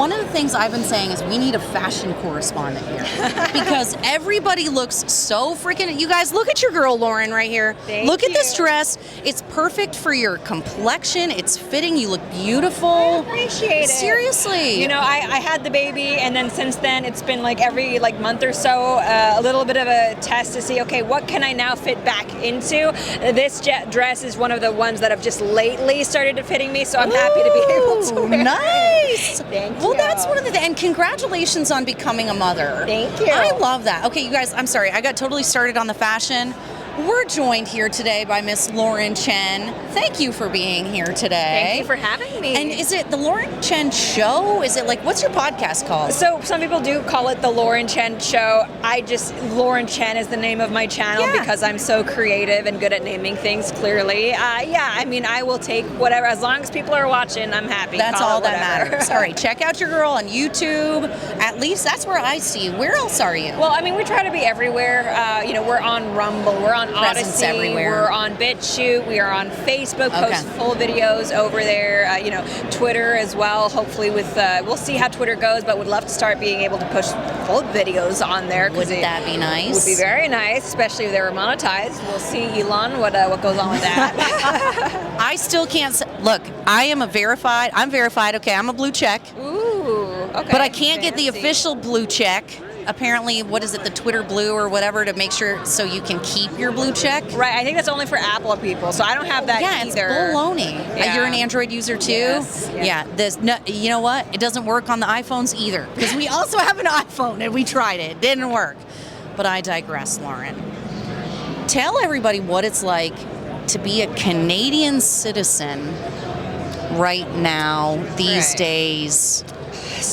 one of the things I've been saying is we need a fashion correspondent here because everybody looks so freaking. You guys, look at your girl Lauren right here. Look at this dress. It's perfect for your complexion. It's fitting. You look beautiful. I appreciate it. Seriously. You know, I had the baby, and then since then it's been like every month or so, a little bit of a test to see, okay, what can I now fit back into? This dress is one of the ones that have just lately started fitting me, so I'm happy to be able to wear nice. it. Thank you. Well, that's one of the and congratulations on becoming a mother. Thank you. I love that. Okay, you guys, I'm sorry, I got totally started on the fashion. We're joined here today by Miss Lauren Chen. Thank you for being here today. Thank you for having me. And is it the Lauren Chen Show? Is it what's your podcast called? So some people do call it the Lauren Chen Show. Lauren Chen is the name of my channel because I'm so creative and good at naming things clearly. I will take whatever. As long as people are watching, I'm happy. That's all that matters. All right, check out your girl on YouTube. At least that's where I see you. Where else are you? Well, we try to be everywhere. We're on Rumble. We're on Odyssey, everywhere. We're on BitChute, we are on Facebook, post full videos over there, Twitter as well, hopefully we'll see how Twitter goes, but would love to start being able to push full videos on there. Wouldn't that be nice? Would be very nice, especially if they were monetized. We'll see, Elon, what goes on with that. I still can't look, I'm verified, okay, I'm a blue check. Ooh, okay. But I can't get the official blue check. Apparently, what is it, the Twitter Blue or whatever, to make sure so you can keep your blue check? Right, I think that's only for Apple people, so I don't have that either. Yeah, it's baloney. Yeah. You're an Android user too? Yes. Yeah, you know what? It doesn't work on the iPhones either, because we also have an iPhone and we tried it. It didn't work. But I digress, Lauren. Tell everybody what it's like to be a Canadian citizen right now, these days,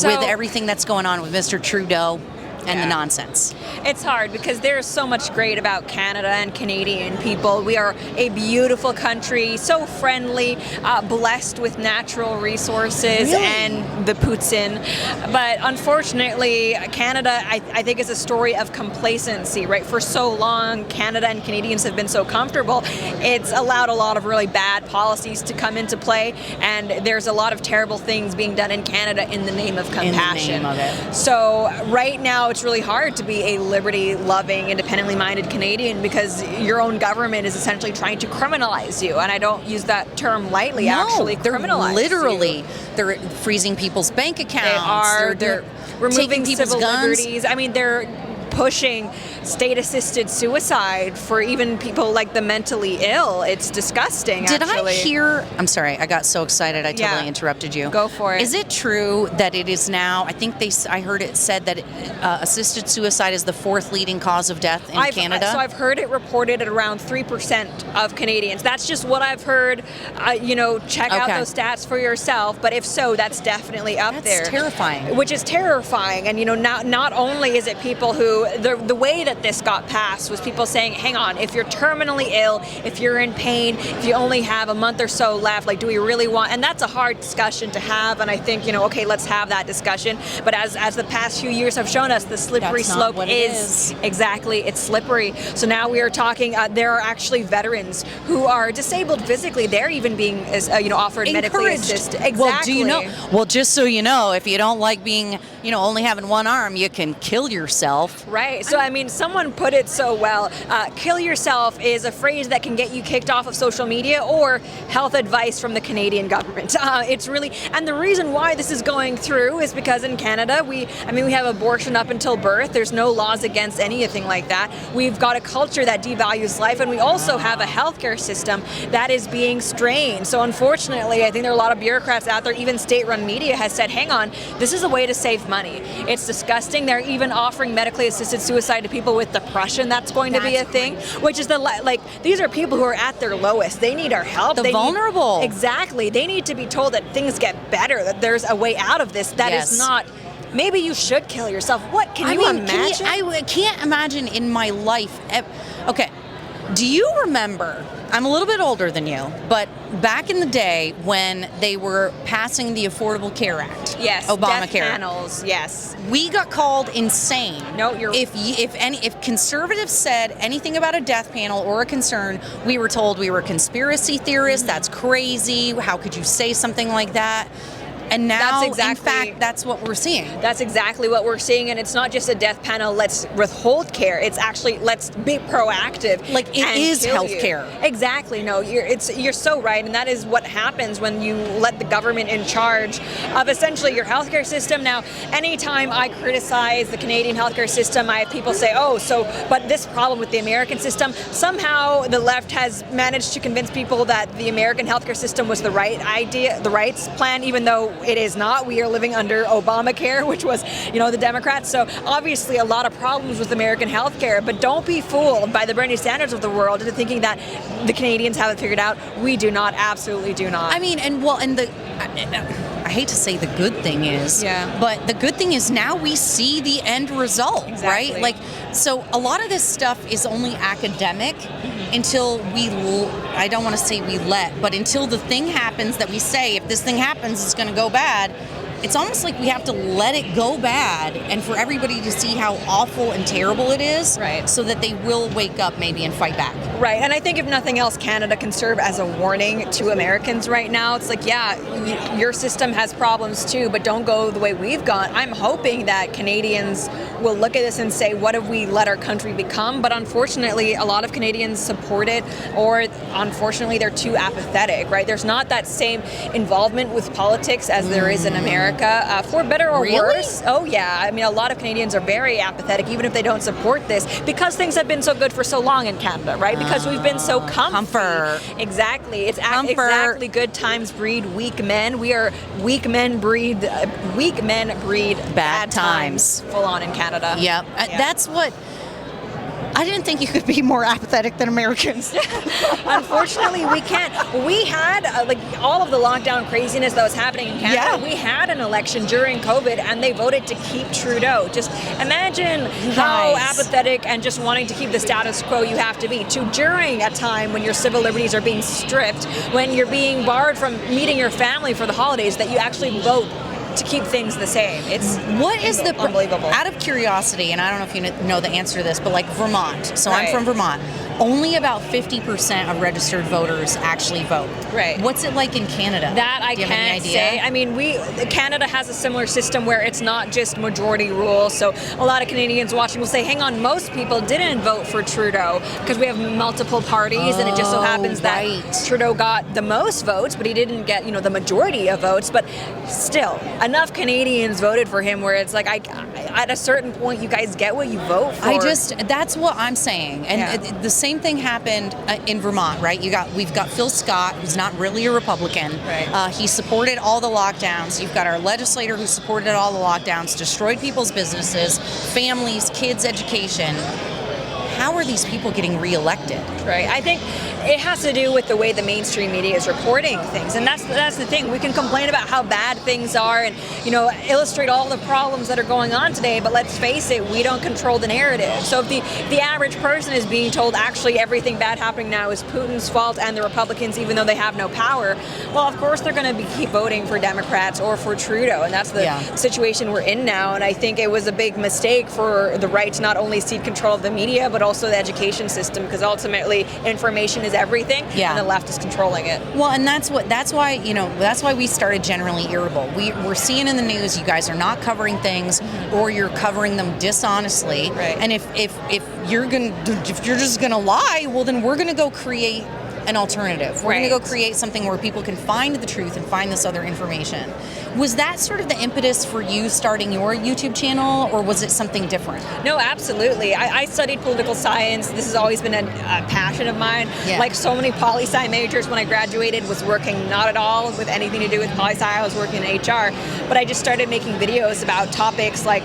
with everything that's going on with Mr. Trudeau and the nonsense. It's hard because there's so much great about Canada and Canadian people. We are a beautiful country, so friendly, blessed with natural resources and the Putin. But unfortunately, Canada, I think, is a story of complacency, right? For so long, Canada and Canadians have been so comfortable. It's allowed a lot of really bad policies to come into play, and there's a lot of terrible things being done in Canada in the name of compassion. In the name of it. So right now, it's really hard to be a liberty-loving, independently minded Canadian because your own government is essentially trying to criminalize you, and I don't use that term lightly. Actually, criminalize literally, you. They're freezing people's bank accounts. They're removing civil liberties. They're pushing state-assisted suicide for even people like the mentally ill. It's disgusting, actually. Did I hear... I'm sorry, I got so excited I totally interrupted you. Go for it. Is it true that it is now... I heard it said that assisted suicide is the fourth leading cause of death in Canada? So I've heard it reported at around 3% of Canadians. That's just what I've heard. Check out those stats for yourself. But if so, that's definitely up there. That's terrifying. Which is terrifying. And, not only is it people who... The way that this got passed was people saying, hang on, if you're terminally ill, if you're in pain, if you only have a month or so left, do we really want... And that's a hard discussion to have, and I think, okay, let's have that discussion. But as the past few years have shown us, the slippery slope is... Exactly, it's slippery. So now we are talking, there are actually veterans who are disabled physically. They're even being, offered medically assisted. Exactly. Well, do you know... Well, just so you know, if you don't like being, only having one arm, you can kill yourself. Right. So, someone put it so well. Kill yourself is a phrase that can get you kicked off of social media or health advice from the Canadian government. It's really, and the reason why this is going through is because in Canada, we have abortion up until birth. There's no laws against anything like that. We've got a culture that devalues life, and we also have a healthcare system that is being strained. So unfortunately, I think there are a lot of bureaucrats out there, even state-run media has said, hang on, this is a way to save money. It's disgusting. They're even offering medically assisted suicide to people with depression. That's going to be a thing, which is these are people who are at their lowest. They need our help. The vulnerable. Exactly. They need to be told that things get better, that there's a way out of this. That is not, maybe you should kill yourself. What can you imagine? I can't imagine in my life. Okay. Do you remember, I'm a little bit older than you, but back in the day when they were passing the Affordable Care Act, Obamacare, death panels, yes, we got called insane. No, if conservatives said anything about a death panel or a concern, we were told we were conspiracy theorists. That's crazy. How could you say something like that? And now, That's exactly, in fact, that's what we're seeing. That's exactly what we're seeing, and it's not just a death panel, let's withhold care. It's actually, let's be proactive. Like, it is healthcare. Exactly. No, you're so right, and that is what happens when you let the government in charge of essentially your healthcare system. Now, anytime I criticize the Canadian healthcare system, I have people say, but this problem with the American system, somehow the left has managed to convince people that the American healthcare system was the right idea, the right plan, even though it is not. We are living under Obamacare, which was, the Democrats. So obviously a lot of problems with American healthcare, but don't be fooled by the Bernie Sanders of the world into thinking that the Canadians have it figured out. We do not, absolutely do not. I mean, I hate to say the good thing is, but the good thing is now we see the end result, right? Like, so a lot of this stuff is only academic until I don't want to say but until the thing happens that we say, if this thing happens, it's going to go bad. It's almost like we have to let it go bad and for everybody to see how awful and terrible it is, right, so that they will wake up maybe and fight back. Right, and I think if nothing else, Canada can serve as a warning to Americans right now. It's like, your system has problems too, but don't go the way we've gone. I'm hoping that Canadians will look at this and say, what have we let our country become? But unfortunately, a lot of Canadians support it, or unfortunately, they're too apathetic, right? There's not that same involvement with politics as there is in America, for better or worse. Oh yeah, I mean, a lot of Canadians are very apathetic, even if they don't support this, because things have been so good for so long in Canada, right? Because we've been so comfy. Comfort. Exactly. It's exactly good times breed weak men. We are weak men breed bad times. Full on in Canada. Yep. That's what. I didn't think you could be more apathetic than Americans. Unfortunately, we can't. We had all of the lockdown craziness that was happening in Canada. We had an election during COVID, and they voted to keep Trudeau. Just imagine how apathetic and just wanting to keep the status quo you have to be during a time when your civil liberties are being stripped, when you're being barred from meeting your family for the holidays, that you actually vote to keep things the same. It's unbelievable. Out of curiosity, and I don't know if you know the answer to this, but like Vermont. So right. I'm from Vermont. Only about 50% of registered voters actually vote. Right. What's it like in Canada? That I can't say. I mean, Canada has a similar system where it's not just majority rule. So a lot of Canadians watching will say, hang on, most people didn't vote for Trudeau because we have multiple parties, and it just so happens that Trudeau got the most votes, but he didn't get, the majority of votes. But still, enough Canadians voted for him where it's like, at a certain point, you guys get what you vote for. That's what I'm saying. And the same thing happened in Vermont, right? We've got Phil Scott, who's not really a Republican. Right. He supported all the lockdowns. You've got our legislator who supported all the lockdowns, destroyed people's businesses, families, kids' education. How are these people getting reelected? Right. I think it has to do with the way the mainstream media is reporting things, and that's the thing. We can complain about how bad things are, and illustrate all the problems that are going on today. But let's face it, we don't control the narrative. So if the average person is being told actually everything bad happening now is Putin's fault and the Republicans, even though they have no power, well, of course they're going to keep voting for Democrats or for Trudeau, and that's the situation we're in now. And I think it was a big mistake for the right to not only cede control of the media, but also the education system, because ultimately information is everything, and the left is controlling it. Well, and that's why we started Generally Irritable. We're seeing in the news you guys are not covering things, or you're covering them dishonestly. Right. And if you're just gonna lie, well then we're gonna go create an alternative. We're going to go create something where people can find the truth and find this other information. Was that sort of the impetus for you starting your YouTube channel, or was it something different? No, absolutely. I studied political science. This has always been a passion of mine. Yeah. Like so many poli-sci majors, when I graduated, was working not at all with anything to do with poli-sci. I was working in HR. But I just started making videos about topics like,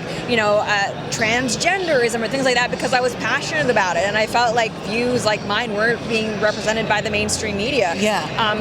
transgenderism or things like that, because I was passionate about it. And I felt like views like mine weren't being represented by the mainstream media.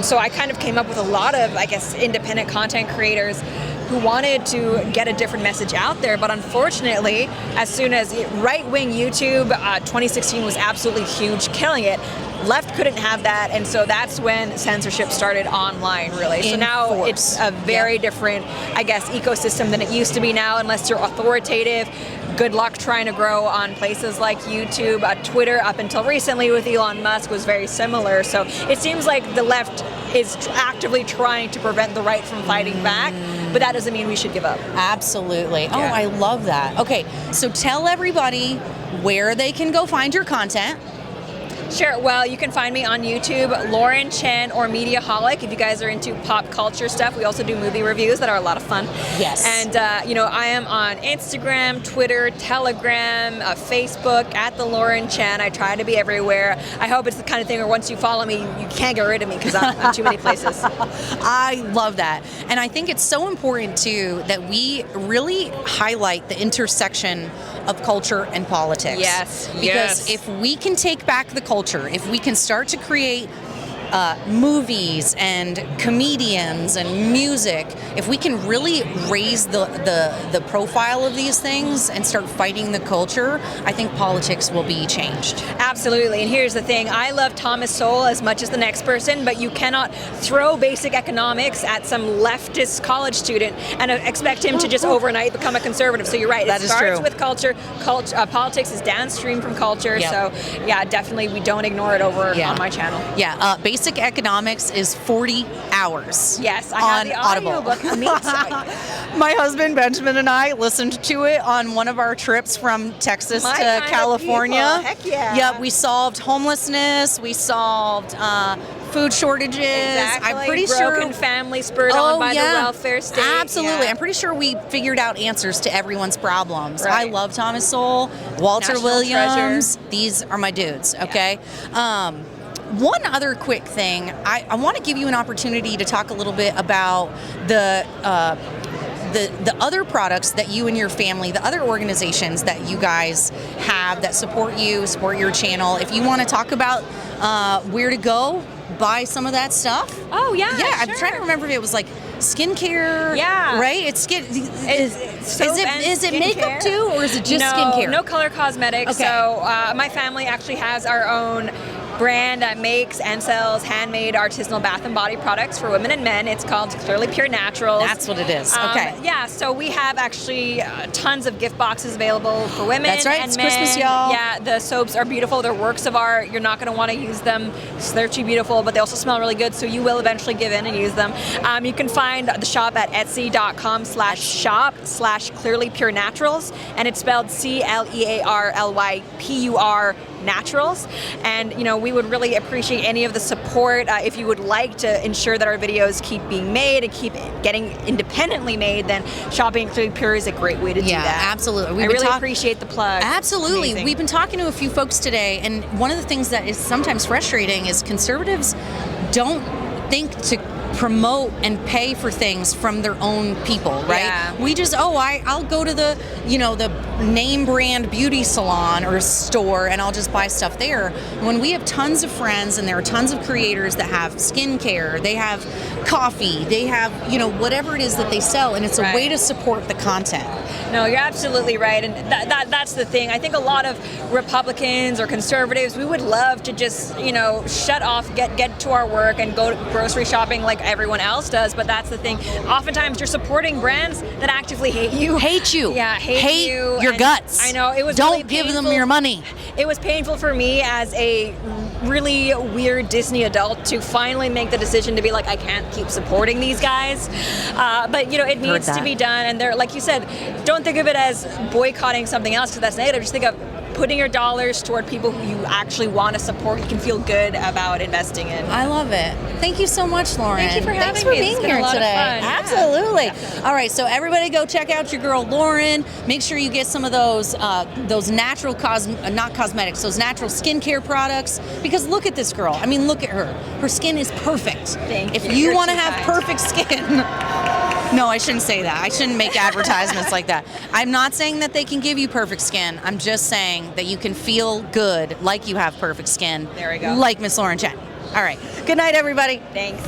So I kind of came up with a lot of, independent content creators who wanted to get a different message out there. But unfortunately, as soon as right-wing YouTube, 2016 was absolutely huge, killing it. Left couldn't have that, and so that's when censorship started online, really. So now it's a very different, ecosystem than it used to be now, unless you're authoritative. Good luck trying to grow on places like YouTube. Twitter, up until recently with Elon Musk, was very similar. So it seems like the left is actively trying to prevent the right from fighting back, but that doesn't mean we should give up. Absolutely. Oh, Yeah. I love that. Okay, so tell everybody where they can go find your content. Sure. Well, you can find me on YouTube, Lauren Chen or Mediaholic. If you guys are into pop culture stuff, we also do movie reviews that are a lot of fun. Yes. And I am on Instagram, Twitter, Telegram, Facebook at the Lauren Chen. I try to be everywhere. I hope it's the kind of thing where once you follow me, you can't get rid of me because I'm too many places. I love that. And I think it's so important, too, that we really highlight the intersection of culture and politics. Yes, Because yes. if we can take back the culture, if we can start to create movies and comedians and music, if we can really raise the profile of these things and start fighting the culture, I think politics will be changed. Absolutely. And here's the thing. I love Thomas Sowell as much as the next person, but you cannot throw basic economics at some leftist college student and expect him to just overnight become a conservative. So you're right. That it is starts true. with culture. Politics is downstream from culture. Yep. So, yeah, definitely we don't ignore it over on my channel. Yeah, Basic Economics is 40 hours. Yes, I on have the Audible. audiobook. Me too. My husband Benjamin and I listened to it on one of our trips from Texas My to kind of California. people. Heck yeah. Yep, we solved homelessness. We solved food shortages. Exactly. I'm pretty Broken sure. family spurred on by the welfare state. Absolutely. Yeah. I'm pretty sure we figured out answers to everyone's problems. Right. I love Thomas Sowell, Walter National Williams. treasure. These are my dudes, okay? One other quick thing, I want to give you an opportunity to talk a little bit about the other products that you and your family, the other organizations that you guys have that support you, support your channel. If you want to talk about where to go, buy some of that stuff. Oh, yeah, Yeah, sure. I'm trying to remember if it was like skincare. Yeah. Right? It's skin. Soap and Is it makeup skincare? too, or is it just no, skincare? No color cosmetics. Okay. So my family actually has our own brand that makes and sells handmade artisanal bath and body products for women and men. It's called Clearly Pure Naturals. That's what it is. Okay. Yeah, so we have actually tons of gift boxes available for women That's right. and It's men. Christmas, y'all. Yeah, the soaps are beautiful. They're works of art. You're not going to want to use them. They're too beautiful, but they also smell really good, so you will eventually give in and use them. You can find the shop at etsy.com/shop/Clearly Pure Naturals, and it's spelled CLEARLYPUR Naturals. And we would really appreciate any of the support. If you would like to ensure that our videos keep being made and keep getting independently made, then shopping at Clearly Pure is a great way to do that. Absolutely. I really appreciate the plug. Absolutely. Amazing. We've been talking to a few folks today, and one of the things that is sometimes frustrating is conservatives don't think to promote and pay for things from their own people, right? Yeah. We just, I'll go to the name brand beauty salon or store and I'll just buy stuff there. When we have tons of friends and there are tons of creators that have skincare, they have coffee, they have, whatever it is that they sell, and it's a way to support the content. No, you're absolutely right, and that's the thing. I think a lot of Republicans or conservatives, we would love to just, shut off, get to our work and go grocery shopping like everyone else does, but that's the thing. Oftentimes you're supporting brands that actively hate you. Hate you. Yeah, hate you. your And guts. I know, it was Don't really give them painful. your money. It was painful for me as a really weird Disney adult to finally make the decision to be like, I can't keep supporting these guys. But it needs to be done, and they're, like you said, don't think of it as boycotting something else because that's negative. Just think of putting your dollars toward people who you actually want to support, you can feel good about investing in. I love it. Thank you so much, Lauren. Thank you for having Thanks for me. being It's been here a lot of today. fun. Absolutely. Yeah. All right, so everybody go check out your girl Lauren. Make sure you get some of those natural not cosmetics, those natural skincare products, because look at this girl. I mean, look at her. Her skin is perfect. Thank if you. you You're want to too have kind. perfect skin. No, I shouldn't say that. I shouldn't make advertisements like that. I'm not saying that they can give you perfect skin. I'm just saying that you can feel good like you have perfect skin. There we go. Like Miss Lauren Chen. All right. Good night, everybody. Thanks.